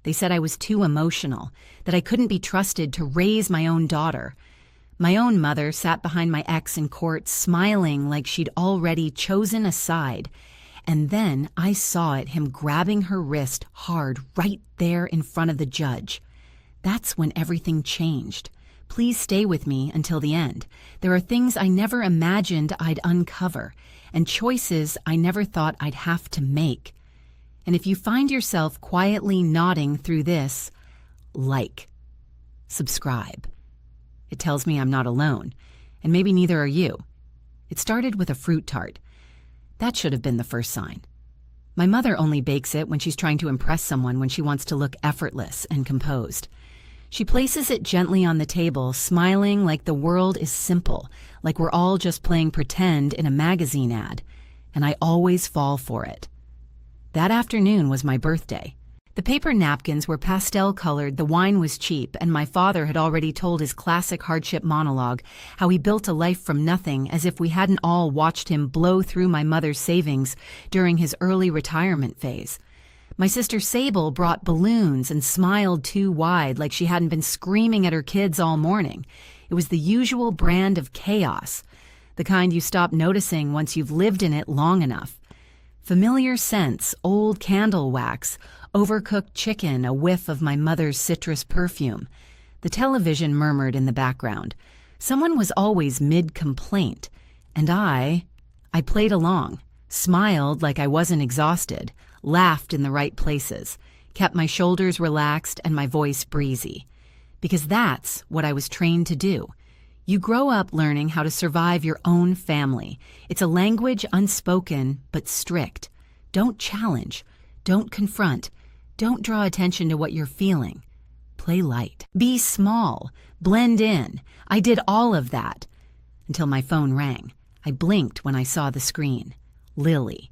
They said I was too emotional, that I couldn't be trusted to raise my own daughter. My own mother sat behind my ex in court, smiling like she'd already chosen a side. And then I saw it, him grabbing her wrist hard right there in front of the judge. That's when everything changed. Please stay with me until the end. There are things I never imagined I'd uncover, and choices I never thought I'd have to make. And if you find yourself quietly nodding through this, subscribe. It tells me I'm not alone, and maybe neither are you. It started with a fruit tart. That should have been the first sign. My mother only bakes it when she's trying to impress someone, when she wants to look effortless and composed. She places it gently on the table, smiling like the world is simple, like we're all just playing pretend in a magazine ad, and I always fall for it. That afternoon was my birthday. The paper napkins were pastel-colored, the wine was cheap, and my father had already told his classic hardship monologue, how he built a life from nothing, as if we hadn't all watched him blow through my mother's savings during his early retirement phase. My sister Sable brought balloons and smiled too wide, like she hadn't been screaming at her kids all morning. It was the usual brand of chaos, the kind you stop noticing once you've lived in it long enough. Familiar scents, old candle wax, overcooked chicken, a whiff of my mother's citrus perfume. The television murmured in the background. Someone was always mid-complaint, and I played along, smiled like I wasn't exhausted, laughed in the right places, kept my shoulders relaxed and my voice breezy. Because that's what I was trained to do. You grow up learning how to survive your own family. It's a language unspoken but strict. Don't challenge. Don't confront. Don't draw attention to what you're feeling. Play light. Be small. Blend in. I did all of that. Until my phone rang. I blinked when I saw the screen. Lily.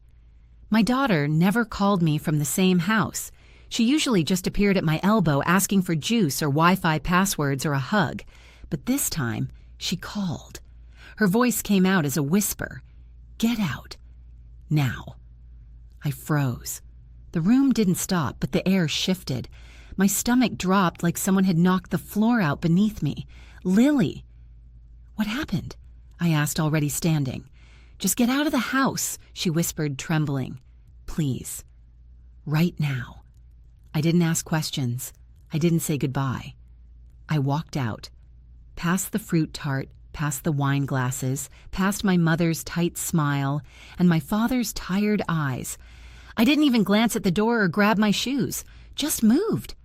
My daughter never called me from the same house. She usually just appeared at my elbow asking for juice or Wi-Fi passwords or a hug. But this time, she called. Her voice came out as a whisper. Get out. Now. I froze. The room didn't stop, but the air shifted. My stomach dropped like someone had knocked the floor out beneath me. Lily! What happened? I asked, already standing. Just get out of the house, she whispered, trembling. Please. Right now. I didn't ask questions. I didn't say goodbye. I walked out. Past the fruit tart, past the wine glasses, past my mother's tight smile, and my father's tired eyes. I didn't even glance at the door or grab my shoes. Just moved.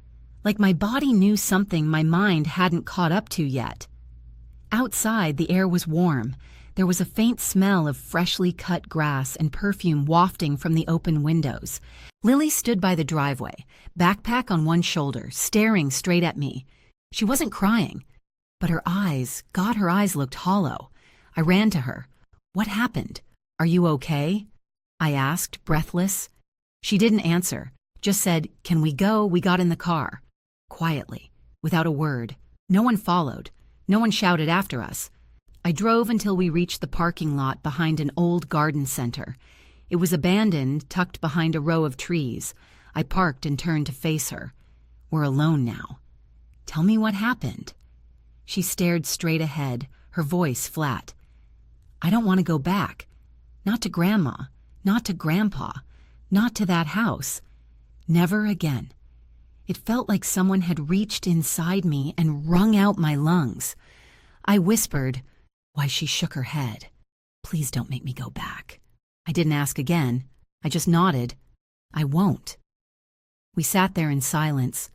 Like my body knew something my mind hadn't caught up to yet. Outside, the air was warm. There was a faint smell of freshly cut grass and perfume wafting from the open windows. Lily stood by the driveway, backpack on one shoulder, staring straight at me. She wasn't crying, but her eyes looked hollow. I ran to her. What happened? Are you okay? I asked, breathless. She didn't answer, just said, Can we go? We got in the car. Quietly, without a word. No one followed. No one shouted after us. I drove until we reached the parking lot behind an old garden center. It was abandoned, tucked behind a row of trees. I parked and turned to face her. We're alone now. Tell me what happened. She stared straight ahead, her voice flat. I don't want to go back. Not to Grandma, not to Grandpa, not to that house. Never again. It felt like someone had reached inside me and wrung out my lungs. I whispered. Why, she shook her head. Please don't make me go back. I didn't ask again. I just nodded. I won't. We sat there in silence.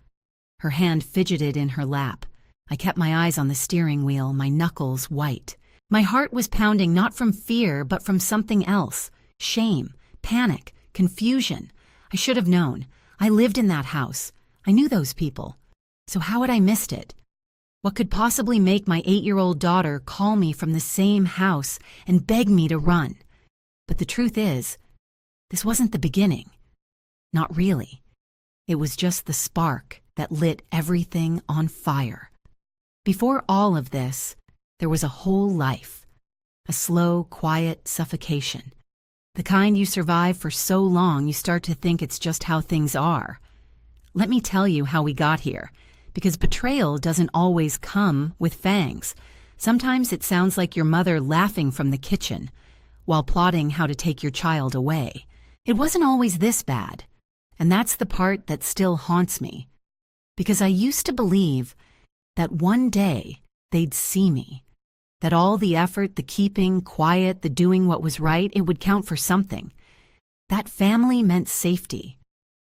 Her hand fidgeted in her lap. I kept my eyes on the steering wheel, my knuckles white. My heart was pounding not from fear, but from something else. Shame, panic, confusion. I should have known. I lived in that house. I knew those people. So how had I missed it? What could possibly make my 8-year-old daughter call me from the same house and beg me to run? But the truth is, this wasn't the beginning. Not really. It was just the spark that lit everything on fire. Before all of this, there was a whole life. A slow, quiet suffocation. The kind you survive for so long you start to think it's just how things are. Let me tell you how we got here, because betrayal doesn't always come with fangs. Sometimes it sounds like your mother laughing from the kitchen while plotting how to take your child away. It wasn't always this bad, and that's the part that still haunts me, because I used to believe that one day they'd see me, that all the effort, the keeping quiet, the doing what was right, it would count for something. That family meant safety.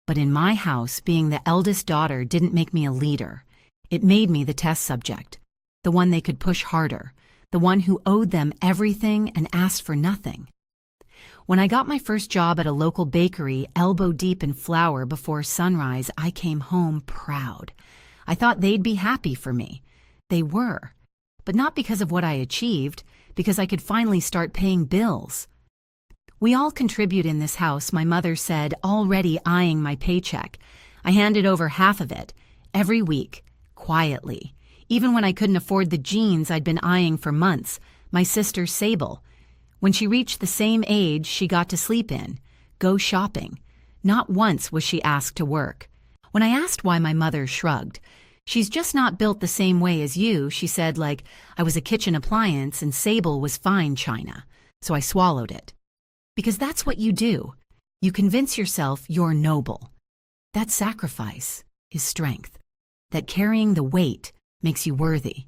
But in my house, being the eldest daughter didn't make me a leader. It made me the test subject, the one they could push harder, the one who owed them everything and asked for nothing. When I got my first job at a local bakery, elbow deep in flour before sunrise, I came home proud. I thought they'd be happy for me. They were. But not because of what I achieved, because I could finally start paying bills. We all contribute in this house, my mother said, already eyeing my paycheck. I handed over half of it, every week, quietly. Even when I couldn't afford the jeans I'd been eyeing for months, my sister Sable. When she reached the same age she got to sleep in, go shopping. Not once was she asked to work. When I asked why, my mother shrugged. She's just not built the same way as you, she said, like I was a kitchen appliance and Sable was fine china. So I swallowed it. Because that's what you do. You convince yourself you're noble. That sacrifice is strength. That carrying the weight makes you worthy.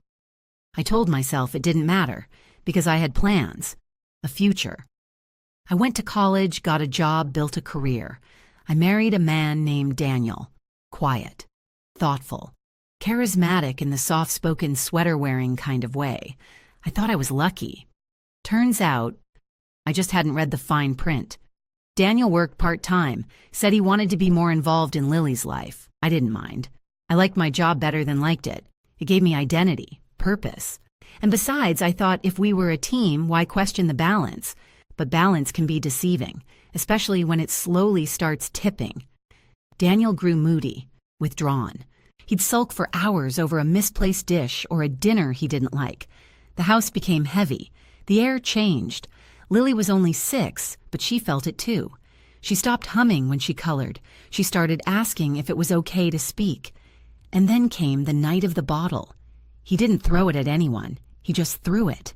I told myself it didn't matter because I had plans, a future. I went to college, got a job, built a career. I married a man named Daniel. Quiet, thoughtful, charismatic in the soft-spoken, sweater-wearing kind of way. I thought I was lucky. Turns out, I just hadn't read the fine print. Daniel worked part-time, said he wanted to be more involved in Lily's life. I didn't mind. I liked my job better than liked it. It gave me identity, purpose. And besides, I thought if we were a team, why question the balance? But balance can be deceiving, especially when it slowly starts tipping. Daniel grew moody, withdrawn. He'd sulk for hours over a misplaced dish or a dinner he didn't like. The house became heavy. The air changed. Lily was only 6, but she felt it too. She stopped humming when she colored. She started asking if it was okay to speak. And then came the night of the bottle. He didn't throw it at anyone. He just threw it.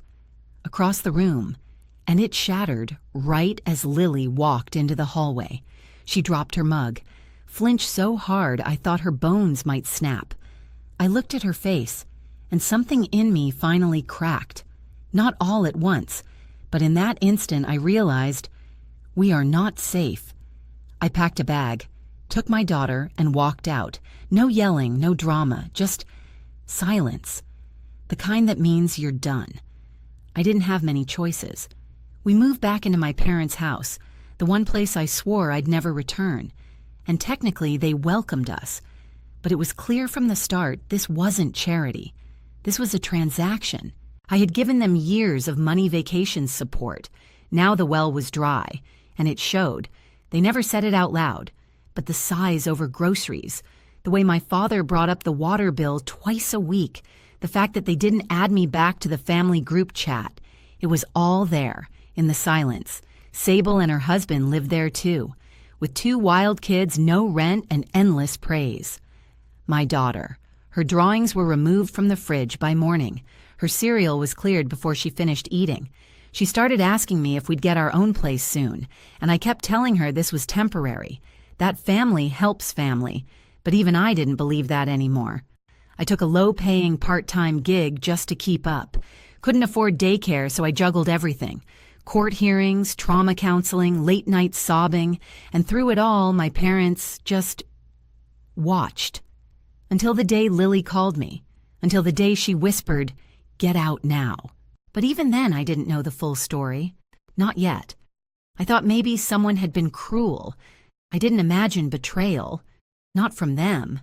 Across the room. And it shattered right as Lily walked into the hallway. She dropped her mug. Flinched so hard I thought her bones might snap. I looked at her face, and something in me finally cracked. Not all at once, but in that instant I realized we are not safe. I packed a bag, took my daughter, and walked out. No yelling, no drama, just silence. The kind that means you're done. I didn't have many choices. We moved back into my parents' house, the one place I swore I'd never return. And technically they welcomed us. But it was clear from the start this wasn't charity. This was a transaction. I had given them years of money vacation support. Now the well was dry, and it showed. They never said it out loud. But the sighs over groceries, the way my father brought up the water bill twice a week, the fact that they didn't add me back to the family group chat, it was all there, in the silence. Sable and her husband lived there too. With 2 wild kids, no rent, and endless praise. My daughter. Her drawings were removed from the fridge by morning. Her cereal was cleared before she finished eating. She started asking me if we'd get our own place soon, and I kept telling her this was temporary. That family helps family, but even I didn't believe that anymore. I took a low-paying part-time gig just to keep up. Couldn't afford daycare, so I juggled everything. Court hearings, trauma counseling, late-night sobbing, and through it all, my parents just watched. Until the day Lily called me, until the day she whispered, "Get out now." But even then I didn't know the full story. Not yet. I thought maybe someone had been cruel. I didn't imagine betrayal. Not from them.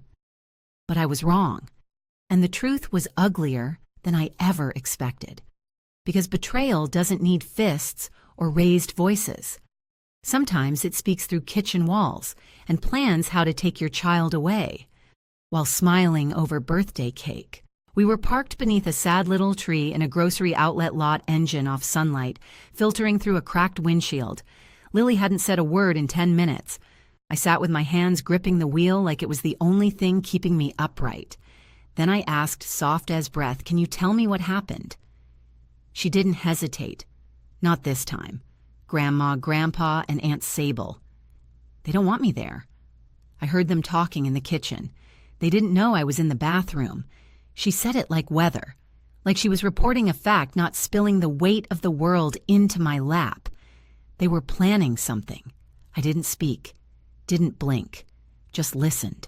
But I was wrong. And the truth was uglier than I ever expected. Because betrayal doesn't need fists or raised voices. Sometimes it speaks through kitchen walls and plans how to take your child away. While smiling over birthday cake, we were parked beneath a sad little tree in a grocery outlet lot, engine off sunlight, filtering through a cracked windshield. Lily hadn't said a word in 10 minutes. I sat with my hands gripping the wheel like it was the only thing keeping me upright. Then I asked, soft as breath, "Can you tell me what happened?" She didn't hesitate. Not this time. Grandma, Grandpa, and Aunt Sable. They don't want me there. I heard them talking in the kitchen. They didn't know I was in the bathroom. She said it like weather, like she was reporting a fact, not spilling the weight of the world into my lap. They were planning something. I didn't speak, didn't blink, just listened.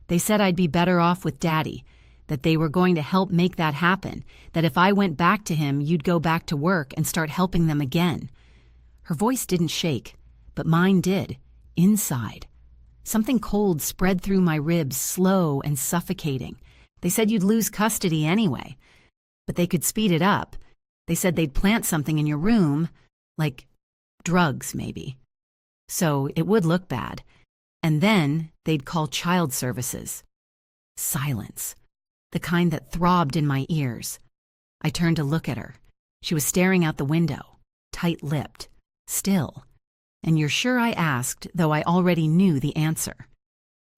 They said I'd be better off with Daddy, that they were going to help make that happen, that if I went back to him, you'd go back to work and start helping them again. Her voice didn't shake, but mine did, inside. Something cold spread through my ribs, slow and suffocating. They said you'd lose custody anyway, but they could speed it up. They said they'd plant something in your room, like drugs maybe. So it would look bad. And then they'd call child services. Silence. The kind that throbbed in my ears. I turned to look at her. She was staring out the window, tight-lipped, still. And you're sure I asked, though I already knew the answer.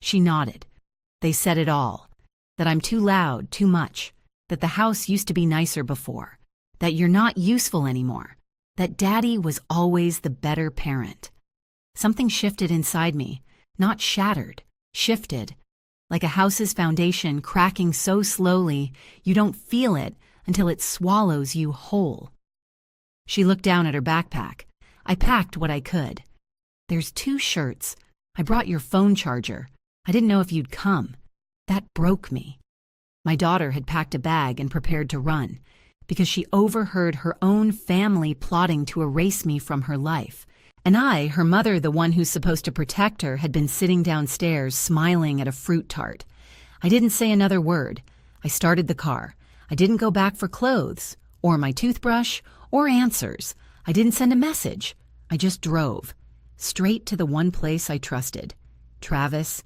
She nodded. They said it all. That I'm too loud, too much. That the house used to be nicer before. That you're not useful anymore. That Daddy was always the better parent. Something shifted inside me, not shattered, shifted. Like a house's foundation cracking so slowly you don't feel it until it swallows you whole. She looked down at her backpack. I packed what I could. There's 2 shirts. I brought your phone charger. I didn't know if you'd come. That broke me. My daughter had packed a bag and prepared to run, because she overheard her own family plotting to erase me from her life. And I, her mother, the one who's supposed to protect her, had been sitting downstairs smiling at a fruit tart. I didn't say another word. I started the car. I didn't go back for clothes, or my toothbrush, or answers. I didn't send a message. I just drove. Straight to the one place I trusted. Travis.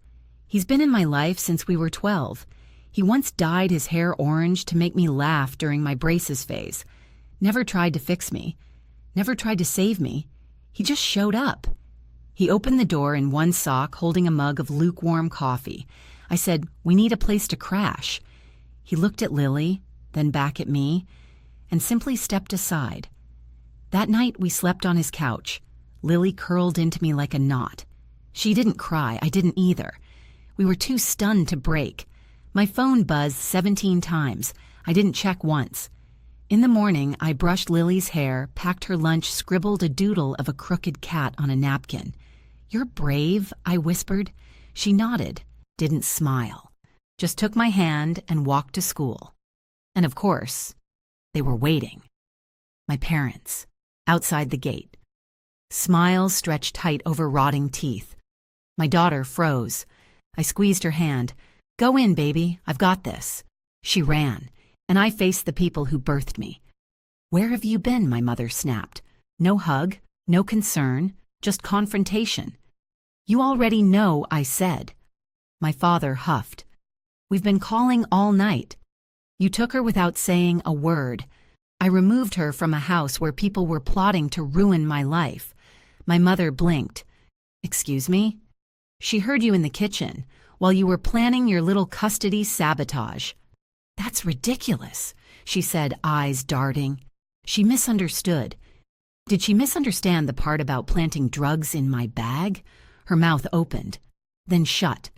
He's been in my life since we were 12. He once dyed his hair orange to make me laugh during my braces phase. Never tried to fix me. Never tried to save me. He just showed up. He opened the door in one sock, holding a mug of lukewarm coffee. I said, "We need a place to crash." He looked at Lily, then back at me, and simply stepped aside. That night we slept on his couch. Lily curled into me like a knot. She didn't cry. I didn't either. We were too stunned to break. My phone buzzed 17 times. I didn't check once. In the morning, I brushed Lily's hair, packed her lunch, scribbled a doodle of a crooked cat on a napkin. "You're brave," I whispered. She nodded, didn't smile, just took my hand and walked to school. And of course, they were waiting. My parents, outside the gate. Smiles stretched tight over rotting teeth. My daughter froze. I squeezed her hand. "Go in, baby. I've got this." She ran, and I faced the people who birthed me. "Where have you been?" my mother snapped. No hug, no concern, just confrontation. "You already know," I said. My father huffed. "We've been calling all night. You took her without saying a word. I removed her from a house where people were plotting to ruin my life." My mother blinked. "Excuse me?" "She heard you in the kitchen while you were planning your little custody sabotage." "That's ridiculous," she said, eyes darting. She misunderstood. Did she misunderstand the part about planting drugs in my bag? Her mouth opened, then shut.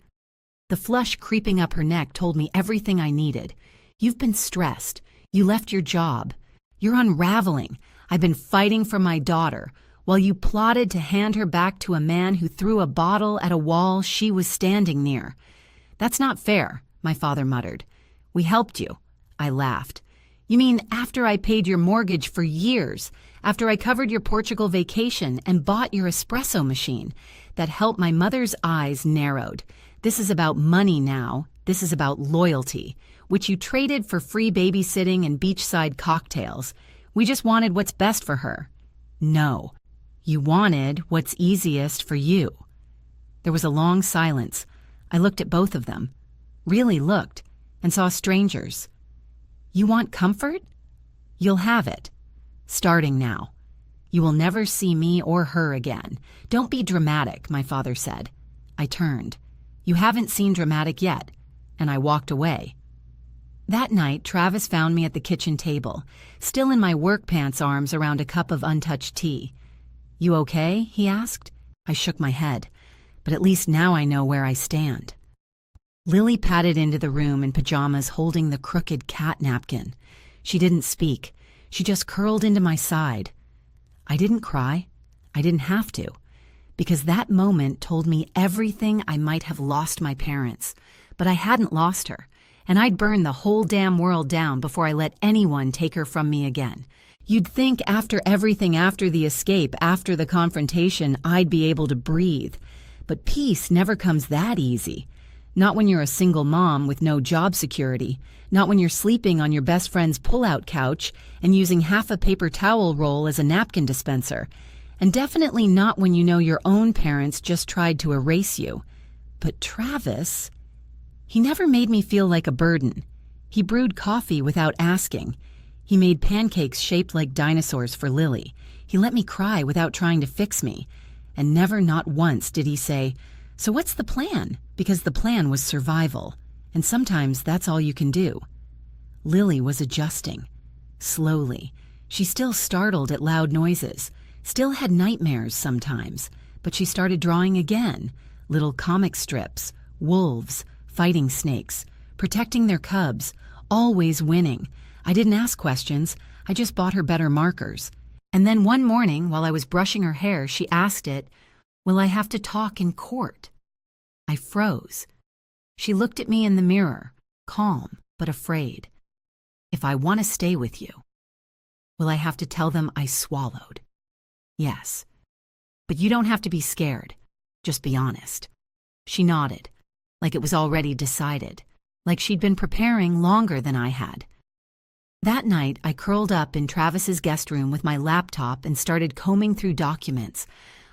The flush creeping up her neck told me everything I needed. "You've been stressed. You left your job. You're unraveling. I've been fighting for my daughter, while you plotted to hand her back to a man who threw a bottle at a wall she was standing near." "That's not fair," my father muttered. "We helped you." I laughed. "You mean after I paid your mortgage for years, after I covered your Portugal vacation and bought your espresso machine?" That helped. My mother's eyes narrowed. "This is about money now. This is about loyalty, which you traded for free babysitting and beachside cocktails. We just wanted what's best for her." "No. You wanted what's easiest for you." There was a long silence. I looked at both of them. Really looked, and saw strangers. "You want comfort? You'll have it. Starting now. You will never see me or her again. Don't be dramatic," my father said. I turned. "You haven't seen dramatic yet," and I walked away. That night, Travis found me at the kitchen table, still in my work pants arms around a cup of untouched tea. "You okay?" he asked. I shook my head. "But at least now I know where I stand." Lily padded into the room in pajamas holding the crooked cat napkin. She didn't speak. She just curled into my side. I didn't cry. I didn't have to, because that moment told me everything I might have lost my parents, but I hadn't lost her, and I'd burn the whole damn world down before I let anyone take her from me again. You'd think after everything, after the escape, after the confrontation, I'd be able to breathe. But peace never comes that easy. Not when you're a single mom with no job security, not when you're sleeping on your best friend's pull-out couch and using half a paper towel roll as a napkin dispenser, and definitely not when you know your own parents just tried to erase you. But Travis, he never made me feel like a burden. He brewed coffee without asking. He made pancakes shaped like dinosaurs for Lily. He let me cry without trying to fix me. And never, not once, did he say, "So what's the plan?" Because the plan was survival, and sometimes that's all you can do. Lily was adjusting. Slowly. She still startled at loud noises, still had nightmares sometimes, but she started drawing again. Little comic strips, wolves, fighting snakes, protecting their cubs, always winning. I didn't ask questions, I just bought her better markers. And then one morning, while I was brushing her hair, she asked it, "Will I have to talk in court?" I froze. She looked at me in the mirror, calm but afraid. "If I want to stay with you, will I have to tell them I swallowed?" "Yes. But you don't have to be scared. Just be honest." She nodded, like it was already decided, like she'd been preparing longer than I had. That night, I curled up in Travis's guest room with my laptop and started combing through documents.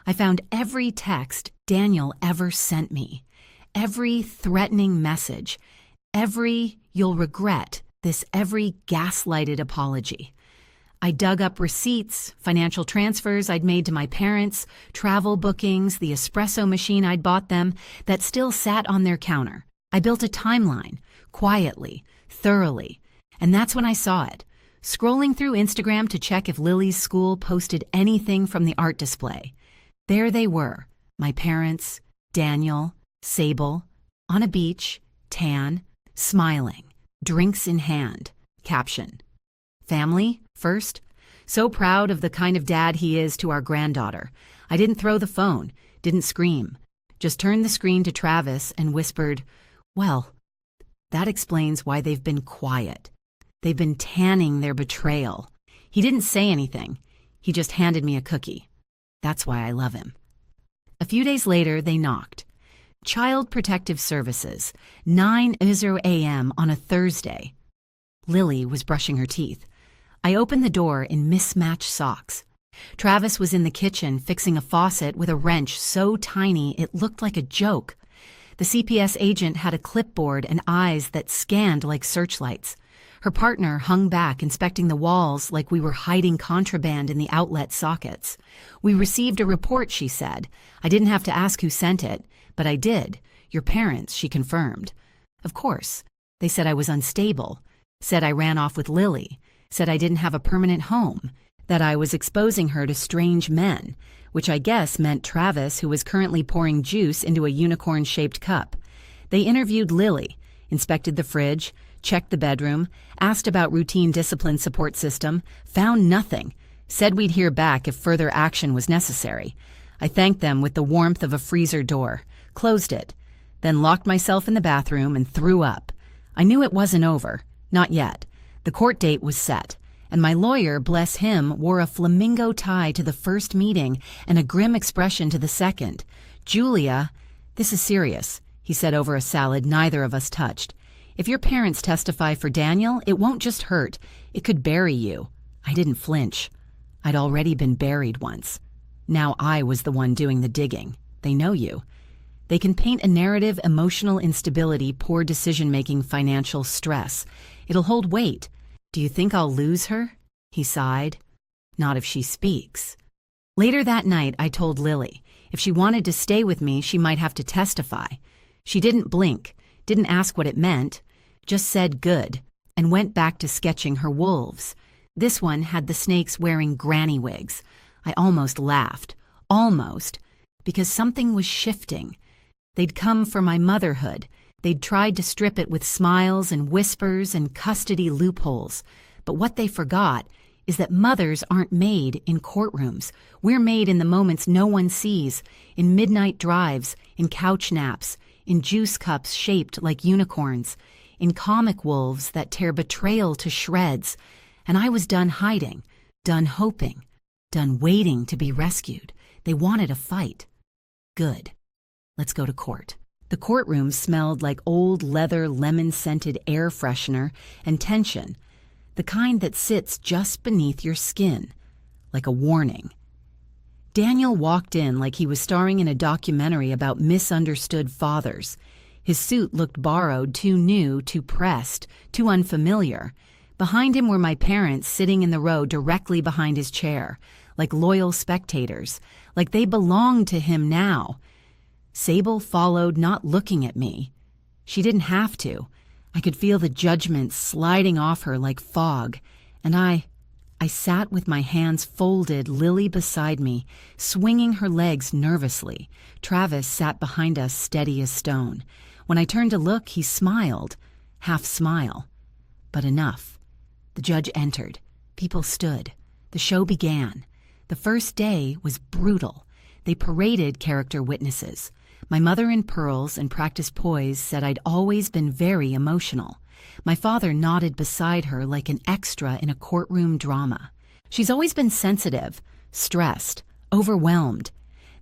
I found every text Daniel ever sent me, every threatening message, every "you'll regret this," every gaslighted apology. I dug up receipts, financial transfers I'd made to my parents, travel bookings, the espresso machine I'd bought them that still sat on their counter. I built a timeline, quietly, thoroughly, and that's when I saw it, scrolling through Instagram to check if Lily's school posted anything from the art display. There they were, my parents, Daniel, Sable, on a beach, tan, smiling, drinks in hand. Caption: "Family first. So proud of the kind of dad he is to our granddaughter." I didn't throw the phone, didn't scream, just turned the screen to Travis and whispered, "Well, that explains why they've been quiet. They've been tanning their betrayal." He didn't say anything. He just handed me a cookie. That's why I love him. A few days later, they knocked. Child Protective Services, 9:00 a.m. on a Thursday. Lily was brushing her teeth. I opened the door in mismatched socks. Travis was in the kitchen fixing a faucet with a wrench so tiny it looked like a joke. The CPS agent had a clipboard and eyes that scanned like searchlights. Her partner hung back inspecting the walls like we were hiding contraband in the outlet sockets. "We received a report," she said. "I didn't have to ask who sent it, but I did. Your parents," she confirmed. Of course. They said I was unstable, said I ran off with Lily, said I didn't have a permanent home, that I was exposing her to strange men, which I guess meant Travis, who was currently pouring juice into a unicorn-shaped cup. They interviewed Lily, inspected the fridge, checked the bedroom, asked about routine discipline support system, found nothing, said we'd hear back if further action was necessary. I thanked them with the warmth of a freezer door, closed it, then locked myself in the bathroom and threw up. I knew it wasn't over. Not yet. The court date was set, and my lawyer, bless him, wore a flamingo tie to the first meeting and a grim expression to the second. "Julia, this is serious," he said over a salad neither of us touched. "If your parents testify for Daniel, it won't just hurt. It could bury you." I didn't flinch. I'd already been buried once. Now I was the one doing the digging. They know you. They can paint a narrative: emotional instability, poor decision-making, financial stress. It'll hold weight. "Do you think I'll lose her?" He sighed. "Not if she speaks." Later that night, I told Lily if she wanted to stay with me, she might have to testify. She didn't blink, didn't ask what it meant, just said good, and went back to sketching her wolves. This one had the snakes wearing granny wigs. I almost laughed. Almost. Because something was shifting. They'd come for my motherhood. They'd tried to strip it with smiles and whispers and custody loopholes. But what they forgot is that mothers aren't made in courtrooms. We're made in the moments no one sees, in midnight drives, in couch naps, in juice cups shaped like unicorns, in comic wolves that tear betrayal to shreds. And I was done hiding, done hoping, done waiting to be rescued. They wanted a fight. Good. Let's go to court. The courtroom smelled like old leather lemon-scented air freshener and tension, the kind that sits just beneath your skin, like a warning. Daniel walked in like he was starring in a documentary about misunderstood fathers. His suit looked borrowed, too new, too pressed, too unfamiliar. Behind him were my parents sitting in the row directly behind his chair, like loyal spectators, like they belonged to him now. Sable followed, not looking at me. She didn't have to. I could feel the judgment sliding off her like fog, and I sat with my hands folded, Lily beside me, swinging her legs nervously. Travis sat behind us, steady as stone. When I turned to look, he smiled, half smile. But enough. The judge entered. People stood. The show began. The first day was brutal. They paraded character witnesses. My mother in pearls and practiced poise said I'd always been very emotional. My father nodded beside her like an extra in a courtroom drama. She's always been sensitive, stressed, overwhelmed.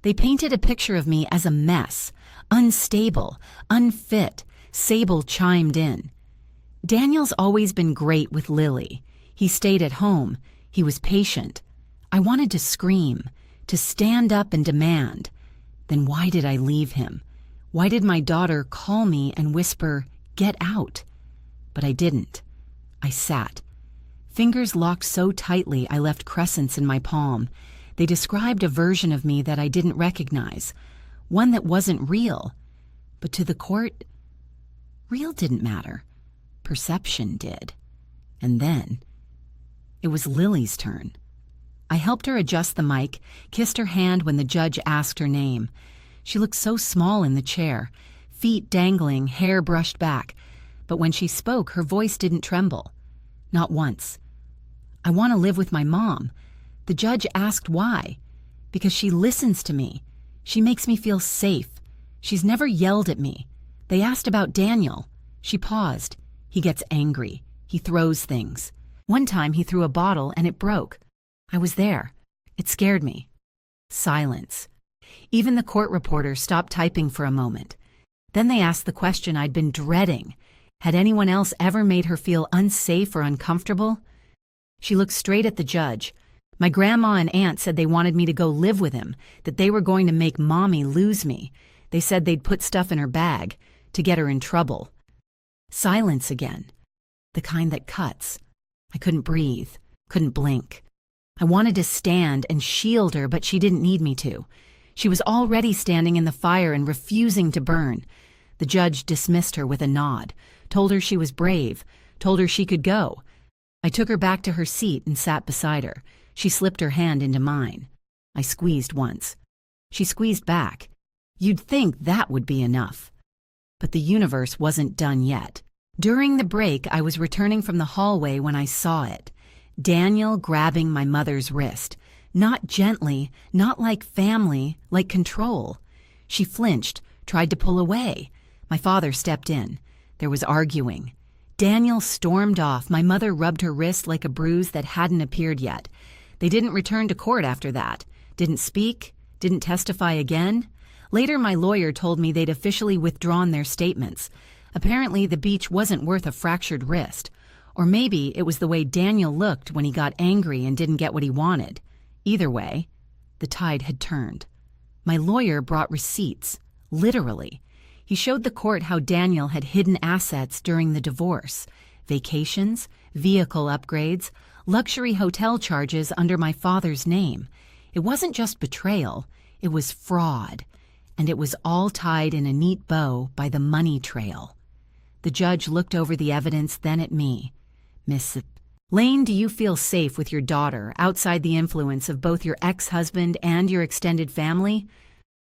They painted a picture of me as a mess, unstable, unfit. Sable chimed in. Daniel's always been great with Lily. He stayed at home. He was patient. I wanted to scream, to stand up and demand. Then why did I leave him? Why did my daughter call me and whisper, "Get out"? But I didn't. I sat. Fingers locked so tightly I left crescents in my palm. They described a version of me that I didn't recognize, one that wasn't real. But to the court, real didn't matter. Perception did. And then, it was Lily's turn. I helped her adjust the mic, kissed her hand when the judge asked her name. She looked so small in the chair, feet dangling, hair brushed back. But when she spoke, her voice didn't tremble. Not once. I want to live with my mom. The judge asked why. Because she listens to me. She makes me feel safe. She's never yelled at me. They asked about Daniel. She paused. He gets angry. He throws things. One time he threw a bottle and it broke. I was there. It scared me. Silence. Even the court reporter stopped typing for a moment. Then they asked the question I'd been dreading. Had anyone else ever made her feel unsafe or uncomfortable? She looked straight at the judge. My grandma and aunt said they wanted me to go live with him, that they were going to make Mommy lose me. They said they'd put stuff in her bag to get her in trouble. Silence again. The kind that cuts. I couldn't breathe, couldn't blink. I wanted to stand and shield her, but she didn't need me to. She was already standing in the fire and refusing to burn. The judge dismissed her with a nod, told her she was brave, told her she could go. I took her back to her seat and sat beside her. She slipped her hand into mine. I squeezed once. She squeezed back. You'd think that would be enough. But the universe wasn't done yet. During the break, I was returning from the hallway when I saw it. Daniel grabbing my mother's wrist. Not gently, not like family, like control. She flinched, tried to pull away. My father stepped in. There was arguing. Daniel stormed off. My mother rubbed her wrist like a bruise that hadn't appeared yet. They didn't return to court after that. Didn't speak, didn't testify again. Later, my lawyer told me they'd officially withdrawn their statements. Apparently, the beach wasn't worth a fractured wrist. Or maybe it was the way Daniel looked when he got angry and didn't get what he wanted. Either way, the tide had turned. My lawyer brought receipts, literally. He showed the court how Daniel had hidden assets during the divorce. Vacations, vehicle upgrades, luxury hotel charges under my father's name. It wasn't just betrayal, it was fraud, and it was all tied in a neat bow by the money trail. The judge looked over the evidence, then at me. Miss Lane, do you feel safe with your daughter outside the influence of both your ex-husband and your extended family?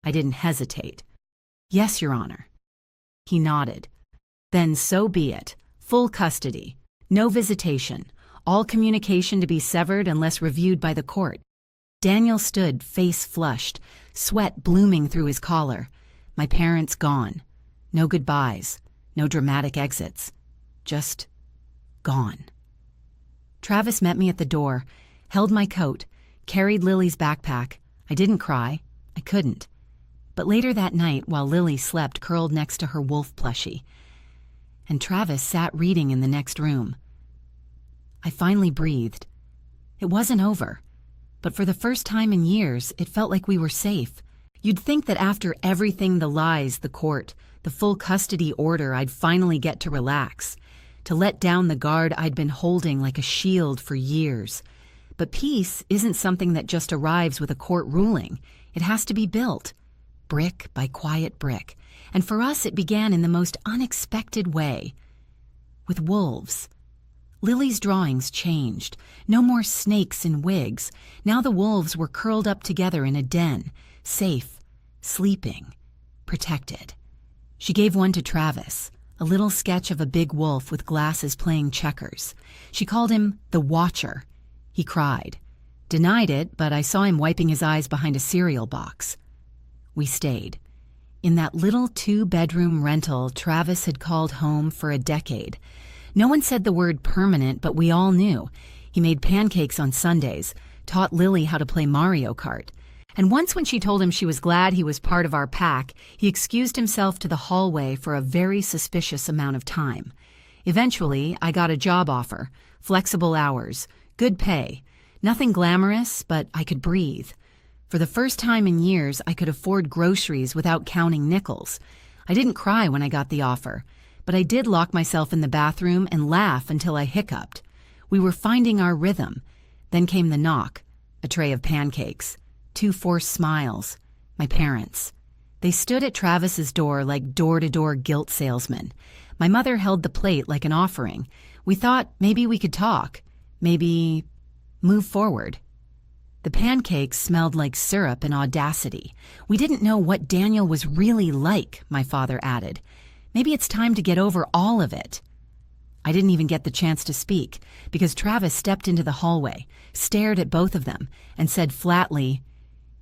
I didn't hesitate. Yes, Your Honor. He nodded. Then so be it. Full custody. No visitation. All communication to be severed unless reviewed by the court. Daniel stood, face flushed, sweat blooming through his collar. My parents gone. No goodbyes. No dramatic exits. Just gone. Travis met me at the door, held my coat, carried Lily's backpack. I didn't cry. I couldn't. But later that night, while Lily slept curled next to her wolf plushie, and Travis sat reading in the next room, I finally breathed. It wasn't over, but for the first time in years, it felt like we were safe. You'd think that after everything, the lies, the court, the full custody order, I'd finally get to relax, to let down the guard I'd been holding like a shield for years. But peace isn't something that just arrives with a court ruling. It has to be built, brick by quiet brick. And for us, it began in the most unexpected way, with wolves. Lily's drawings changed. No more snakes in wigs. Now the wolves were curled up together in a den, safe, sleeping, protected. She gave one to Travis, a little sketch of a big wolf with glasses playing checkers. She called him the Watcher. He cried. Denied it, but I saw him wiping his eyes behind a cereal box. We stayed. In that little 2-bedroom rental Travis had called home for a decade. No one said the word permanent, but we all knew. He made pancakes on Sundays, taught Lily how to play Mario Kart. And once when she told him she was glad he was part of our pack, he excused himself to the hallway for a very suspicious amount of time. Eventually, I got a job offer, flexible hours, good pay. Nothing glamorous, but I could breathe. For the first time in years, I could afford groceries without counting nickels. I didn't cry when I got the offer, but I did lock myself in the bathroom and laugh until I hiccuped. We were finding our rhythm. Then came the knock, a tray of pancakes, 2 forced smiles, my parents. They stood at Travis's door like door-to-door guilt salesmen. My mother held the plate like an offering. We thought maybe we could talk, maybe move forward. The pancakes smelled like syrup and audacity. We didn't know what Daniel was really like, my father added. Maybe it's time to get over all of it. I didn't even get the chance to speak because Travis stepped into the hallway, stared at both of them, and said flatly,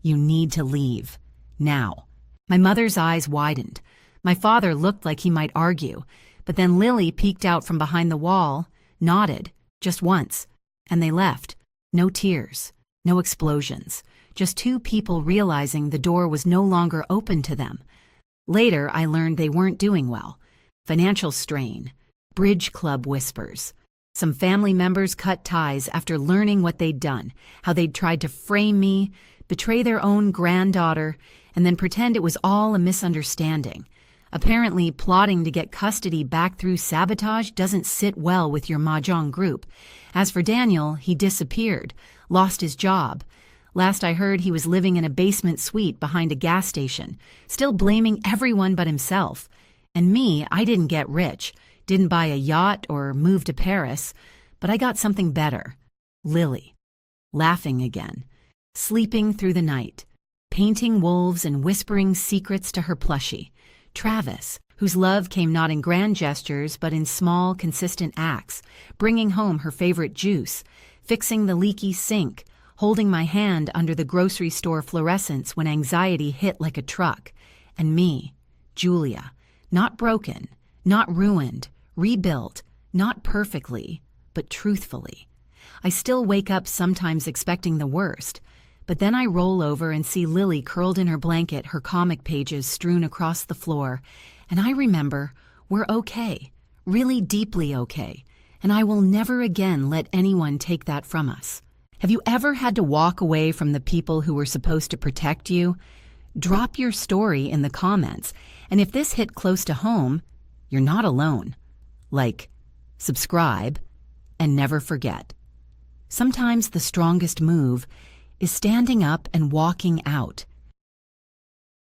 "You need to leave. Now." My mother's eyes widened. My father looked like he might argue, but then Lily peeked out from behind the wall, nodded, just once, and they left. No tears. No explosions, just 2 people realizing the door was no longer open to them. Later, I learned they weren't doing well. Financial strain, bridge club whispers. Some family members cut ties after learning what they'd done, how they'd tried to frame me, betray their own granddaughter, and then pretend it was all a misunderstanding. Apparently, plotting to get custody back through sabotage doesn't sit well with your mahjong group. As for Daniel, he disappeared, lost his job. Last I heard, he was living in a basement suite behind a gas station, still blaming everyone but himself. And me, I didn't get rich, didn't buy a yacht or move to Paris, but I got something better. Lily. Laughing again. Sleeping through the night. Painting wolves and whispering secrets to her plushie. Travis, whose love came not in grand gestures but in small, consistent acts, bringing home her favorite juice, fixing the leaky sink, holding my hand under the grocery store fluorescents when anxiety hit like a truck. And me, Julia, not broken, not ruined, rebuilt, not perfectly, but truthfully. I still wake up sometimes expecting the worst, but then I roll over and see Lily curled in her blanket, her comic pages strewn across the floor, and I remember we're okay, really deeply okay, and I will never again let anyone take that from us. Have you ever had to walk away from the people who were supposed to protect you? Drop your story in the comments, and if this hit close to home, you're not alone. Like, subscribe, and never forget. Sometimes the strongest move is standing up and walking out.